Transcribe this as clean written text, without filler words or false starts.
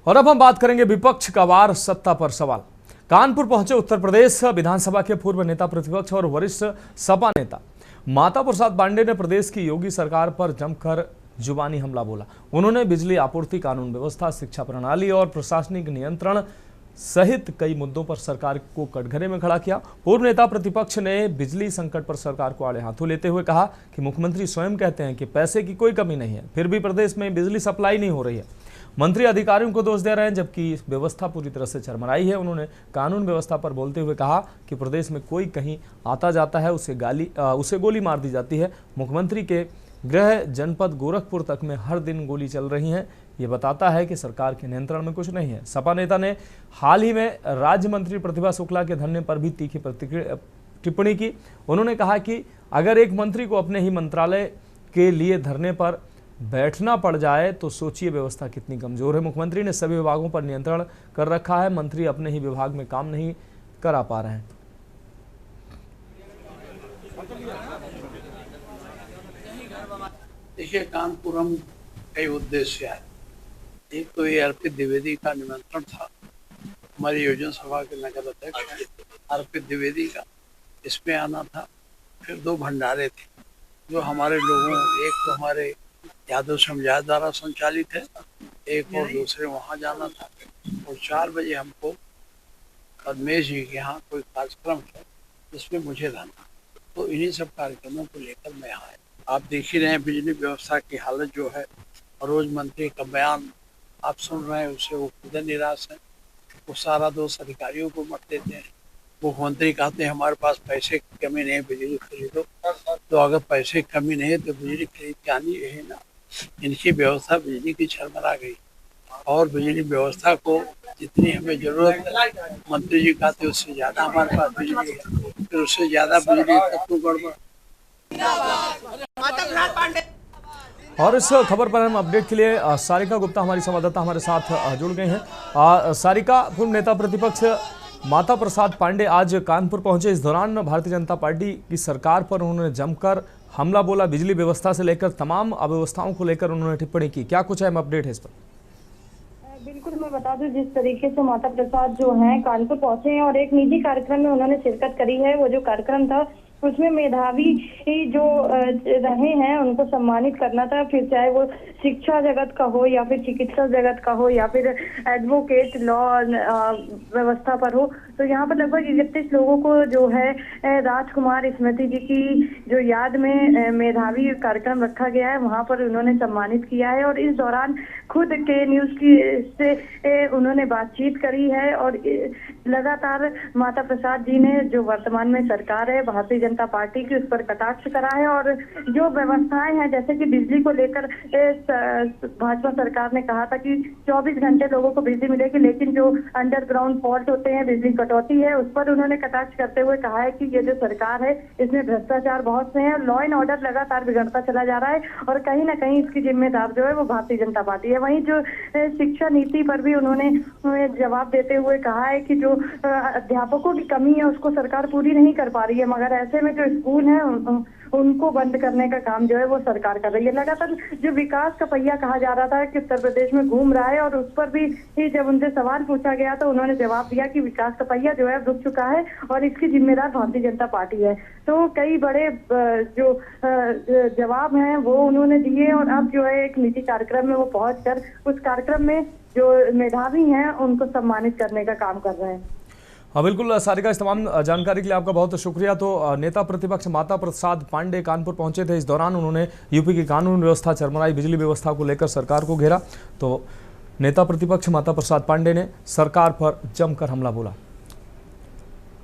और अब हम बात करेंगे विपक्ष का वार सत्ता पर सवाल। कानपुर पहुंचे उत्तर प्रदेश विधानसभा के पूर्व नेता प्रतिपक्ष और वरिष्ठ सपा नेता माता प्रसाद पांडे ने प्रदेश की योगी सरकार पर जमकर जुबानी हमला बोला। उन्होंने बिजली आपूर्ति, कानून व्यवस्था, शिक्षा प्रणाली और प्रशासनिक नियंत्रण सहित कई मुद्दों पर सरकार को कटघरे में खड़ा किया। पूर्व नेता प्रतिपक्ष ने बिजली संकट पर सरकार को आड़े हाथों लेते हुए कहा कि मुख्यमंत्री स्वयं कहते हैं कि पैसे की कोई कमी नहीं है, फिर भी प्रदेश में बिजली सप्लाई नहीं हो रही है। मंत्री अधिकारियों को दोष दे रहे हैं, जबकि व्यवस्था पूरी तरह से चरमराई है। उन्होंने कानून व्यवस्था पर बोलते हुए कहा कि प्रदेश में कोई कहीं आता जाता है उसे गोली मार दी जाती है। मुख्यमंत्री के गृह जनपद गोरखपुर तक में हर दिन गोली चल रही है। ये बताता है कि सरकार के नियंत्रण में कुछ नहीं है। सपा नेता ने हाल ही में राज्य मंत्री प्रतिभा शुक्ला के धरने पर भी तीखी टिप्पणी की। उन्होंने कहा कि अगर एक मंत्री को अपने ही मंत्रालय के लिए धरने पर बैठना पड़ जाए तो सोचिए व्यवस्था कितनी कमजोर है। मुख्यमंत्री ने सभी विभागों पर नियंत्रण कर रखा है, मंत्री अपने ही विभाग में काम नहीं करा पा रहे हैं। देखिए, कानपुरम कई उद्देश्य है। एक तो ये अर्पित द्विवेदी का निमंत्रण था, हमारी योजना सभा के नगर अध्यक्ष अर्पित द्विवेदी का, इसमें आना था। फिर दो भंडारे थे जो हमारे लोगों, एक तो हमारे यादव समुदाय द्वारा संचालित है, एक और दूसरे वहां जाना था। और 4 बजे हमको पद्मेश जी के यहाँ कोई कार्यक्रम है जिसमें मुझे रहना, तो इन्हीं सब कार्यक्रमों को लेकर मैं आया। आप देख ही रहे हैं बिजली व्यवस्था की हालत जो है, और रोज मंत्री का बयान आप सुन रहे हैं, उससे वो खुद निराश है। वो सारा दोष अधिकारियों को मत देते हैं। मुख्यमंत्री कहते हैं हमारे पास पैसे की कमी नहीं है, बिजली खरीदो। तो अगर पैसे की कमी नहीं है तो बिजली खरीद के आनी है ना। इनकी व्यवस्था बिजली की चरमरा गई, और बिजली व्यवस्था को जितनी हमें जरूरत है, मंत्री जी कहते उससे ज्यादा हमारे पास बिजली है, फिर उससे ज्यादा बिजली तत्व गड़बड़। और इस खबर पर हम अपडेट के लिए सारिका गुप्ता हमारी संवाददाता हमारे साथ जुड़ गए हैं। सारिका, पूर्व नेता प्रतिपक्ष माता प्रसाद पांडे आज कानपुर पहुंचे। इस दौरान भारतीय जनता पार्टी की सरकार पर उन्होंने जमकर हमला बोला। बिजली व्यवस्था से लेकर तमाम अव्यवस्थाओं को लेकर उन्होंने टिप्पणी की। क्या कुछ अहम अपडेट है इस पर? बिल्कुल, मैं बता दूं, जिस तरीके से माता प्रसाद जो हैं कानपुर पहुंचे हैं और एक निजी कार्यक्रम में उन्होंने शिरकत करी है। वो जो कार्यक्रम था उसमें मेधावी जो रहे हैं उनको सम्मानित करना था, फिर चाहे वो शिक्षा जगत का हो या फिर चिकित्सा जगत का हो या फिर एडवोकेट लॉ व्यवस्था पर हो। तो यहाँ पर लगभग 31 लोगों को जो है राजकुमार स्मृति जी की जो याद में मेधावी कार्यक्रम रखा गया है, वहाँ पर उन्होंने सम्मानित किया है। और इस दौरान खुद के न्यूज की से उन्होंने बातचीत करी है। और लगातार माता प्रसाद जी ने जो वर्तमान में सरकार है भारतीय जनता पार्टी की, उस पर कटाक्ष करा है। और जो व्यवस्थाएं हैं, जैसे कि बिजली को लेकर भाजपा सरकार ने कहा था कि 24 घंटे लोगों को बिजली मिलेगी, लेकिन जो अंडरग्राउंड फॉल्ट होते हैं, बिजली कटौती है, उस पर उन्होंने कटाक्ष करते हुए कहा है कि ये जो सरकार है इसमें भ्रष्टाचार बहुत से हैं, लॉ एंड ऑर्डर लगातार बिगड़ता चला जा रहा है और कहीं ना कहीं इसकी जिम्मेदार जो है वो भारतीय जनता पार्टी है। वहीं जो शिक्षा नीति पर भी उन्होंने जवाब देते हुए कहा है कि जो अध्यापकों की कमी है उसको सरकार पूरी नहीं कर पा रही है, मगर ऐसे में जो स्कूल है उनको बंद करने का काम जो है वो सरकार कर रही है। लगातार जो विकास का पहिया कहा जा रहा था कि उत्तर प्रदेश में घूम रहा है, और उस पर भी जब उनसे सवाल पूछा गया तो उन्होंने जवाब दिया कि विकास का पहिया जो है रुक चुका है और इसकी जिम्मेदार भारतीय जनता पार्टी है। तो कई बड़े जो जवाब हैं वो उन्होंने दिए, और अब जो है एक निजी कार्यक्रम में वो पहुंचकर उस कार्यक्रम में जो मेधावी हैं उनको सम्मानित करने का काम कर रहे हैं। हाँ बिल्कुल सारिका, इस तमाम जानकारी के लिए आपका बहुत शुक्रिया। तो नेता प्रतिपक्ष माता प्रसाद पांडे कानपुर पहुंचे थे। इस दौरान उन्होंने यूपी की कानून व्यवस्था चरमराई, बिजली व्यवस्था को लेकर सरकार को घेरा। तो नेता प्रतिपक्ष माता प्रसाद पांडे ने सरकार पर जमकर हमला बोला।